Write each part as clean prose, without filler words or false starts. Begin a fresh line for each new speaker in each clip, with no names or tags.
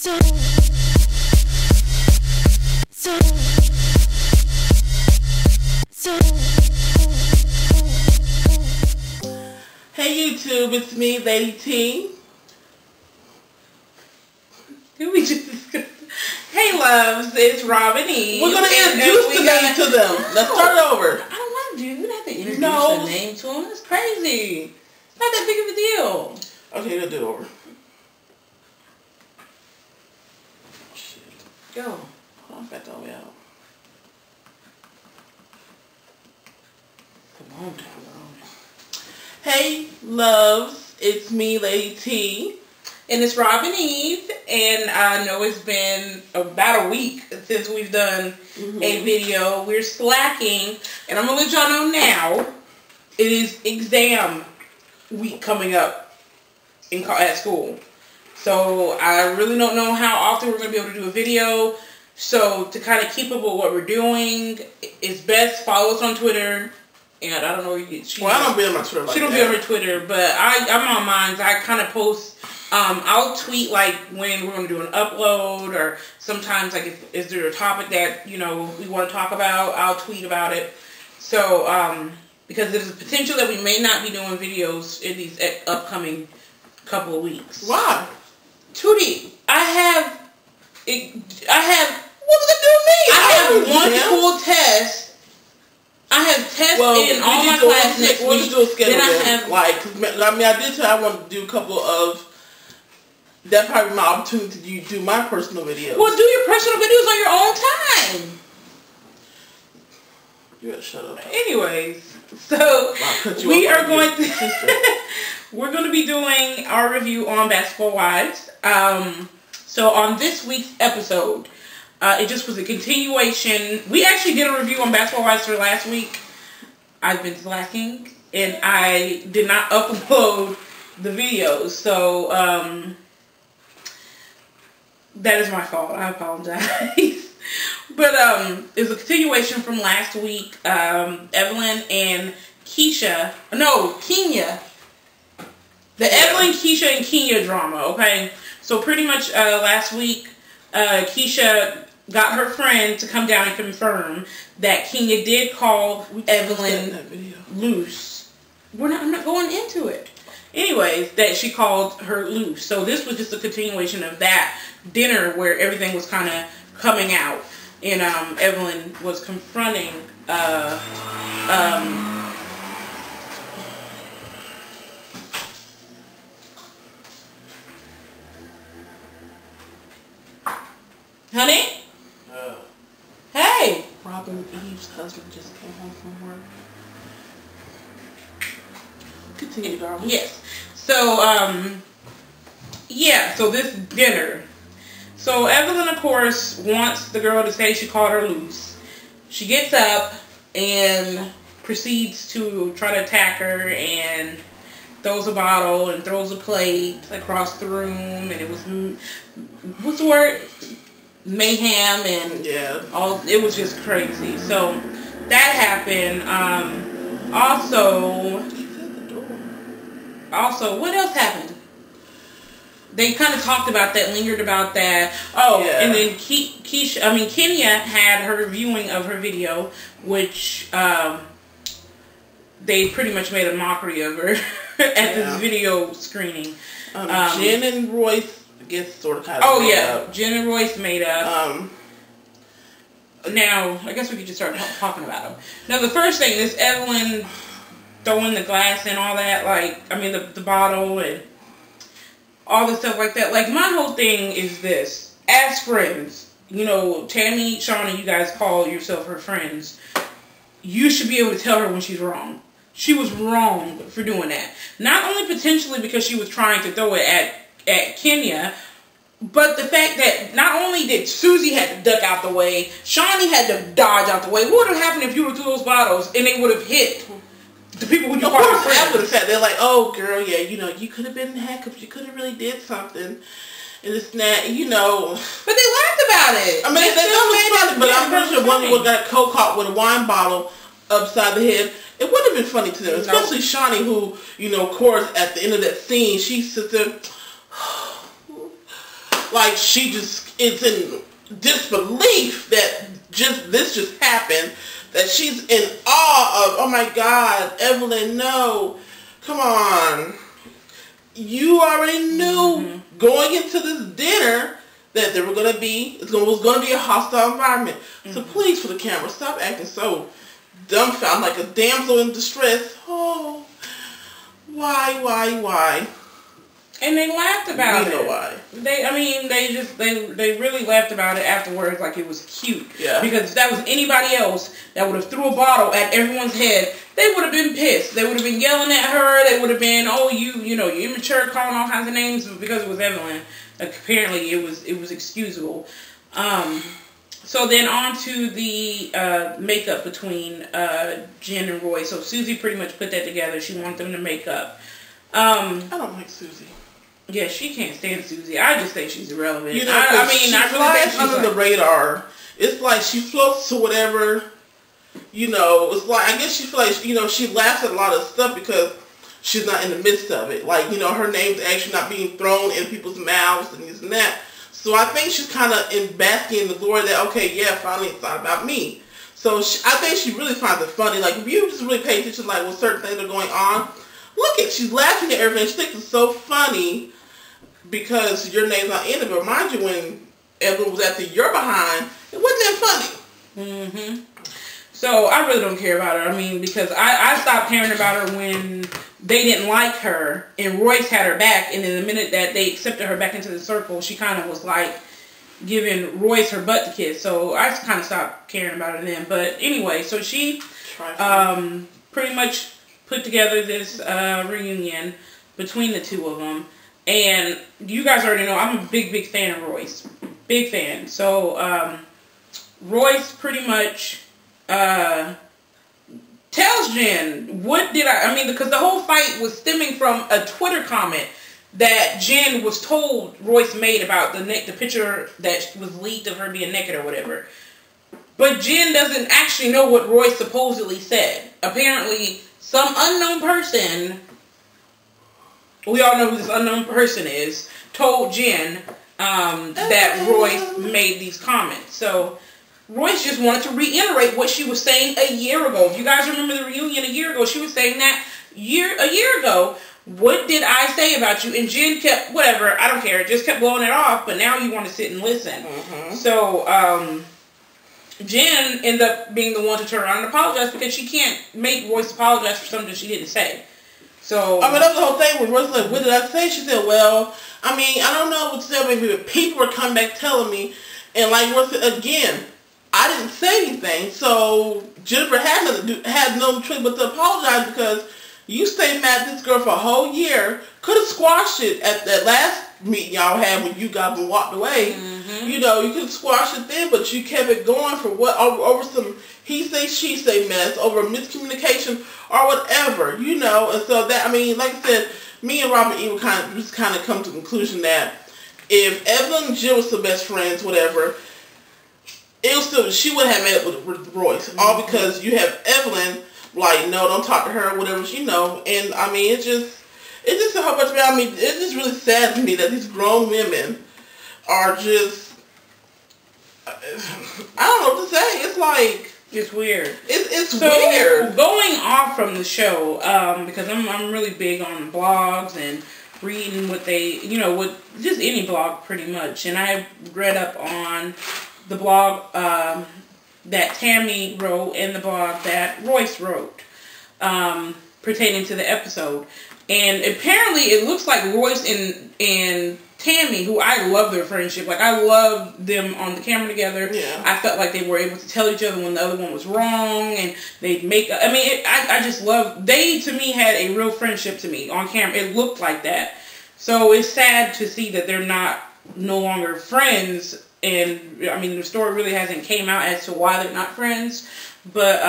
Hey YouTube, it's me, Lady T.
Who we just discussed? Hey loves, it's Robin E.
We're gonna introduce the name to them. Let's start over.
I don't want to do. You don't have to introduce the name to them. It's crazy. It's not that big of a deal.
Okay, we'll do it over. Shit.
Go.
Oh, I got the way out.
Come on, darling.
Hey loves, it's me, Lady T.
And it's Robin Eve, and I know it's been about a week since we've done a video. We're slacking, and I'm going to let y'all know now, it is exam week coming up at school. So I really don't know how often we're going to be able to do a video. So to kind of keep up with what we're doing, it's best follow us on Twitter. And I don't know where you get.
Well, I don't be on my Twitter like
She don't be on her Twitter, but I'm on mine. I kind of post. I'll tweet like when we're going to do an upload, or sometimes like is there a topic that we want to talk about, I'll tweet about it. So because there's a potential that we may not be doing videos in these upcoming couple of weeks.
Why?
Tootie, I have what does it do to me? I have one full test. I have tests in all my classes next week.
We'll just do a schedule.
Then I have
I did say I want to do a couple of. That's probably my opportunity to do my personal videos.
Well, do your personal videos on your own time.
You gotta shut up.
Anyways, so we are going to we're going to be doing our review on Basketball Wives. So on this week's episode, it just was a continuation. We actually did a review on Basketball Wives for last week. I've been slacking, and I did not upload the videos. So that is my fault. I apologize. But it's a continuation from last week. Evelyn and Kenya. The Evelyn, Keisha, and Kenya drama, okay? So pretty much last week, Keisha got her friend to come down and confirm that Kenya did call Evelyn loose. I'm not going into it. Anyways, that she called her loose. So this was just a continuation of that dinner where everything was kind of coming out. And Evelyn was confronting honey? Hey!
Robin Eve's husband just came home from work. Continue, darling.
Yes. So, yeah, so this dinner. So Evelyn, of course, wants the girl to say she called her loose. She gets up and proceeds to try to attack her and throws a bottle and throws a plate across the room, and it was, what's the word? Mayhem and it was just crazy. So that happened. Also, what else happened? They kind of talked about that, lingered about that. Oh, yeah. And then Kenya had her viewing of her video, which they pretty much made a mockery of her at this video screening.
Jen and Royce gets sort of kind of up.
Jen and Royce made up. Now, I guess we could just start talking about them. Now, the first thing is Evelyn throwing the glass and all that, the bottle and all the stuff like that. Like, my whole thing is this. As friends, Tammy, Shauna, you guys call yourself her friends. You should be able to tell her when she's wrong. She was wrong for doing that. Not only potentially because she was trying to throw it at Kenya, but the fact that not only did Susie had to duck out the way, Shawnee had to dodge out the way. What would have happened if you would have threw those bottles and they would have hit the people who you call your friends?
After the fact, they're like, oh, girl, yeah, you could have been handcuffed. You could have really did something. And it's not,
But they laughed about it.
I mean, that was funny, but I'm pretty sure one got caught with a wine bottle upside the head. It would have been funny to them, especially Shawnee, who, of course, at the end of that scene, she sits there, like she just is in disbelief that this just happened. That she's in awe of, oh my God, Evelyn, no. Come on. You already knew going into this dinner that there were going to be, it was going to be a hostile environment. So please, for the camera, stop acting so dumbfounded, like a damsel in distress. Oh, why?
And they laughed about it.
You know why.
They really laughed about it afterwards like it was cute.
Yeah.
Because if that was anybody else that would have threw a bottle at everyone's head, they would have been pissed. They would have been yelling at her. They would have been, oh, you immature, calling all kinds of names. But because it was Evelyn, apparently it was excusable. So then on to the makeup between Jen and Roy. So Susie pretty much put that together. She wanted them to make up.
I don't like Susie.
Yeah, she can't stand Susie. I just think she's irrelevant.
She flies under the radar. It's like she floats to whatever, it's like, I guess she feels like, she laughs at a lot of stuff because she's not in the midst of it. Like, her name's actually not being thrown in people's mouths and this and that. So I think she's kind of basking in the glory that, okay, yeah, finally it's not about me. So I think she really finds it funny. Like, if you just really pay attention, like, when certain things are going on, she's laughing at everything. She thinks it's so funny because your name's not in it. But mind you, when Evelyn was after your behind, it wasn't that funny.
So I really don't care about her. Because I stopped caring about her when they didn't like her and Royce had her back. And in the minute that they accepted her back into the circle, she kind of was like giving Royce her butt to kiss. So I just kind of stopped caring about her then. But anyway, so she pretty much put together this reunion between the two of them. And you guys already know I'm a big fan of Royce. Big fan. So Royce pretty much tells Jen, because the whole fight was stemming from a Twitter comment that Jen was told Royce made about the picture that was leaked of her being naked or whatever. But Jen doesn't actually know what Royce supposedly said. Apparently, some unknown person, we all know who this unknown person is, told Jen that Royce made these comments. So Royce just wanted to reiterate what she was saying a year ago. If you guys remember the reunion a year ago, she was saying that a year ago, what did I say about you? And Jen kept, whatever, I don't care, just kept blowing it off, but now you want to sit and listen. So Jen ended up being the one to turn around and apologize because she can't make Royce apologize for something she didn't say. So
that was the whole thing when Royce was like, what did I say? She said, well, I don't know what to tell me, but people were coming back telling me, and like Royce said, again, I didn't say anything, so Jennifer had no choice but to apologize because you stayed mad at this girl for a whole year, could have squashed it at that last meeting y'all had when you got and walked away. You could have squashed it then, but you kept it going for what, over some he say, she say mess, over miscommunication or whatever, and so that, like I said, me and Robin E. just kind of come to the conclusion that if Evelyn and Jill were still best friends, whatever, she would have made up with Royce, all because you have Evelyn, like, no, don't talk to her, whatever, and it's just a whole bunch of, it's just really sad to me that these grown women are just, I don't know what to say. It's like,
it's weird.
It's weird.
Going off from the show, because I'm really big on blogs and reading what they, with just any blog pretty much. And I read up on the blog that Tammy wrote and the blog that Royce wrote pertaining to the episode. And apparently it looks like Royce and Tammy, who I love their friendship, like I love them on the camera together.
Yeah.
I felt like they were able to tell each other when the other one was wrong, and they'd make, I just love, they to me had a real friendship to me on camera. It looked like that. So it's sad to see that they're no longer friends. And the story really hasn't came out as to why they're not friends, but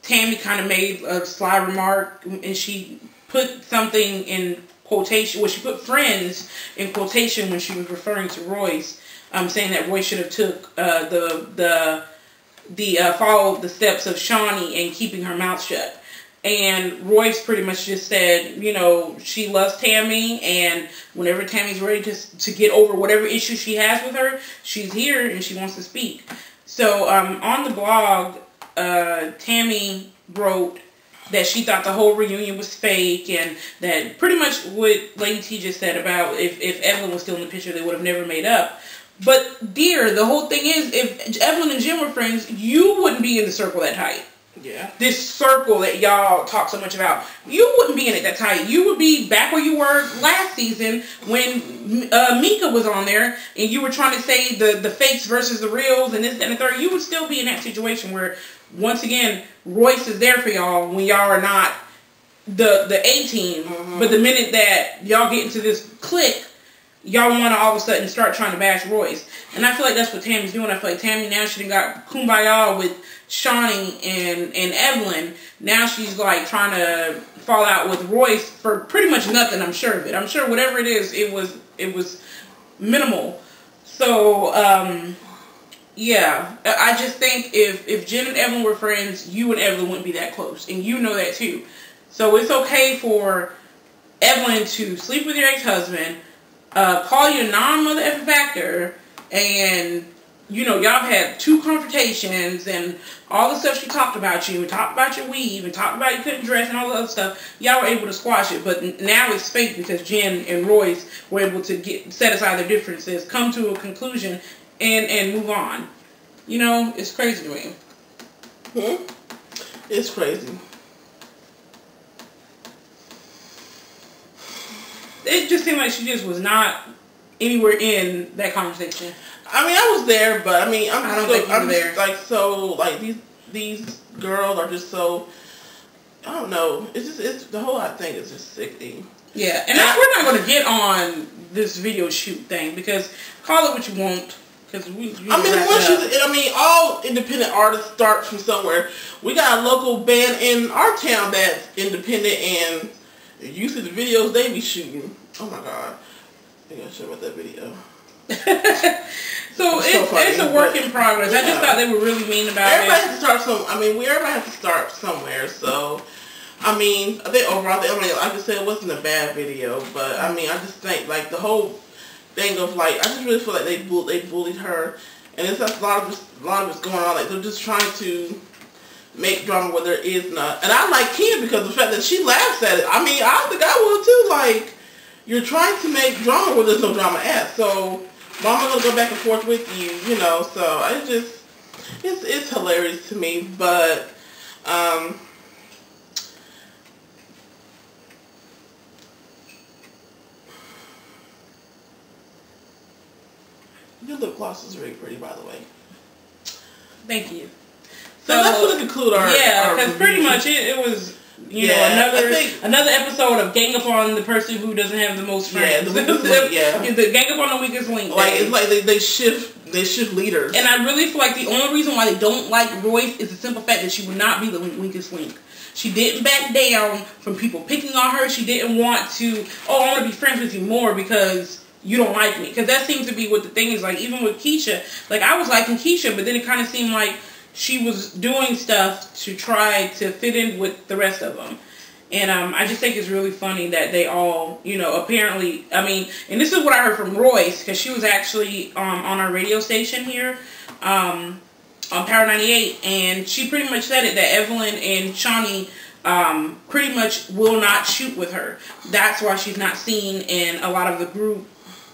Tammy kind of made a sly remark, and she put something in quotation. Well, she put friends in quotation when she was referring to Royce, saying that Royce should have took followed the steps of Shawnee and keeping her mouth shut. And Royce pretty much just said, you know, she loves Tammy, and whenever Tammy's ready to get over whatever issue she has with her, she's here and she wants to speak. So on the blog, Tammy wrote that she thought the whole reunion was fake, and that pretty much what Lady T just said about if Evelyn was still in the picture, they would have never made up. But dear, the whole thing is, if Evelyn and Jim were friends, you wouldn't be in the circle that tight.
Yeah.
This circle that y'all talk so much about, you wouldn't be in it that tight. You would be back where you were last season when Mika was on there and you were trying to say the fakes versus the reals and this and the third. You would still be in that situation where, once again, Royce is there for y'all when y'all are not the A-team. Mm-hmm. But the minute that y'all get into this clique, y'all want to all of a sudden start trying to bash Royce. And I feel like that's what Tammy's doing. I feel like Tammy now, she done got kumbaya with Shawnee and Evelyn. Now she's like trying to fall out with Royce for pretty much nothing, I'm sure of it. I'm sure whatever it is, it was minimal. So, yeah. I just think if Jen and Evelyn were friends, you and Evelyn wouldn't be that close. And you know that too. So it's okay for Evelyn to sleep with your ex-husband, call you a non-mother effing factor, and you know, y'all had 2 confrontations and all the stuff she talked about you, and talked about your weave, and talked about you couldn't dress and all the other stuff. Y'all were able to squash it, but now it's fake because Jen and Royce were able to set aside their differences, come to a conclusion, and move on. You know, it's crazy to me.
It's crazy.
It just seemed like she just was not anywhere in that conversation.
I mean, I was there, but I mean, these girls are just so, I don't know. It's the whole thing is just sickening.
Yeah, and we're not going to get on this video shoot thing because call it what you want. Because
all independent artists start from somewhere. We got a local band in our town that's independent, and you see the videos they be shooting. Oh my god, I gotta show about that video.
So it's a work in progress. Yeah. I just thought they were really mean about
everybody has to start everybody has to start somewhere. So, I mean, I think overall, like I said, it wasn't a bad video, but I mean, I just think like the whole thing of like, I just really feel like they bullied her, and it's just a lot of it's going on. Like they're just trying to make drama where there is none. And I like Kim because of the fact that she laughs at it. I mean, I think I would too. Like, you're trying to make drama where there's no drama at. So, Mama gonna go back and forth with you, you know. So it's hilarious to me. But your lip gloss is very pretty, by the way.
Thank you.
So that's going to conclude our
because pretty much it was another episode of gang up on the person who doesn't have the most friends. The gang up on the weakest link.
Like it's like they shift leaders.
And I really feel like the only reason why they don't like Royce is the simple fact that she would not be the weakest link. She didn't back down from people picking on her. She didn't want to, I want to be friends with you more because you don't like me. Because that seems to be what the thing is. Like, even with Keisha, like, I was liking Keisha, but then it kind of seemed like she was doing stuff to try to fit in with the rest of them. And I just think it's really funny that they all, you know, apparently, I mean, and this is what I heard from Royce, because she was actually on our radio station here, on Power 98, and she pretty much said it, that Evelyn and Shawnee pretty much will not shoot with her. That's why she's not seen in a lot of the group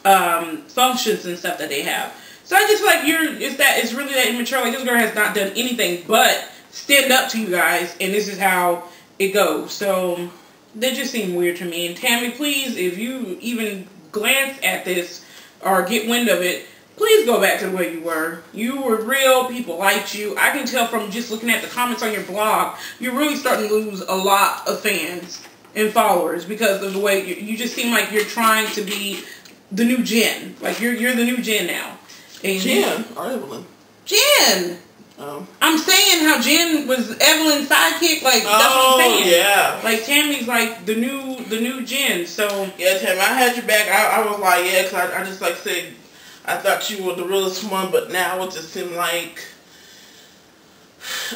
functions and stuff that they have. So I just feel like it's really that immature. Like, this girl has not done anything but stand up to you guys, and this is how it goes. So that just seemed weird to me. And Tammy, please, if you even glance at this or get wind of it, please go back to the way you were. You were real. People liked you. I can tell from just looking at the comments on your blog, you're really starting to lose a lot of fans and followers because of the way you just seem like you're trying to be the new Jen. Like, you're the new Jen now. And
Jen or Evelyn?
Jen. Oh. I'm saying how Jen was Evelyn's sidekick. Like, that's what I'm saying.
Yeah.
Like, Tammy's like the new Jen. So
yeah, Tammy, I had your back. I was like, yeah, because I just like said, I thought you were the realest one, but now it just seemed like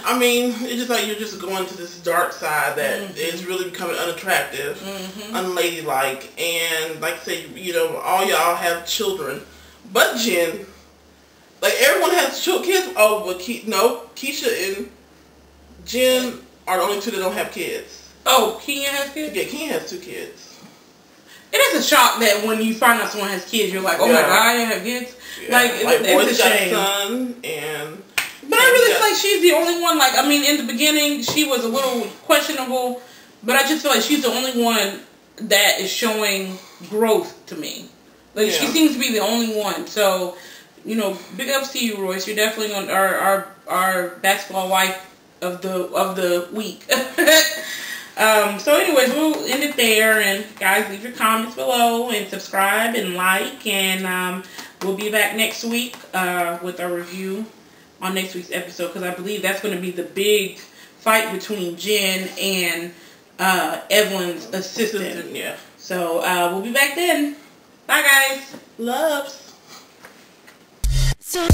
I mean, it's just like you're just going to this dark side that is really becoming unattractive, unladylike, and like I say, you know, all y'all have children, but Jen, like everyone has kids. Oh, but Keisha and Jen are the only two that don't have kids.
Oh, Kenya has kids?
Yeah, Kenya has 2 kids.
It is a shock that when you find out someone has kids, you're like, oh my God, I have kids.
Yeah.
Like it's a shame.
Son and.
But I really feel like she's the only one, like, I mean, in the beginning, she was a little questionable, but I just feel like she's the only one that is showing growth to me. Like, she seems to be the only one. So, you know, big ups to you, Royce. You're definitely on our basketball wife of the week. So anyways, we'll end it there, and guys, leave your comments below, and subscribe, and like, and we'll be back next week with our review on next week's episode, because I believe that's going to be the big fight between Jen and Evelyn's assistant.
Yeah.
So we'll be back then. Bye, guys.
Loves.
So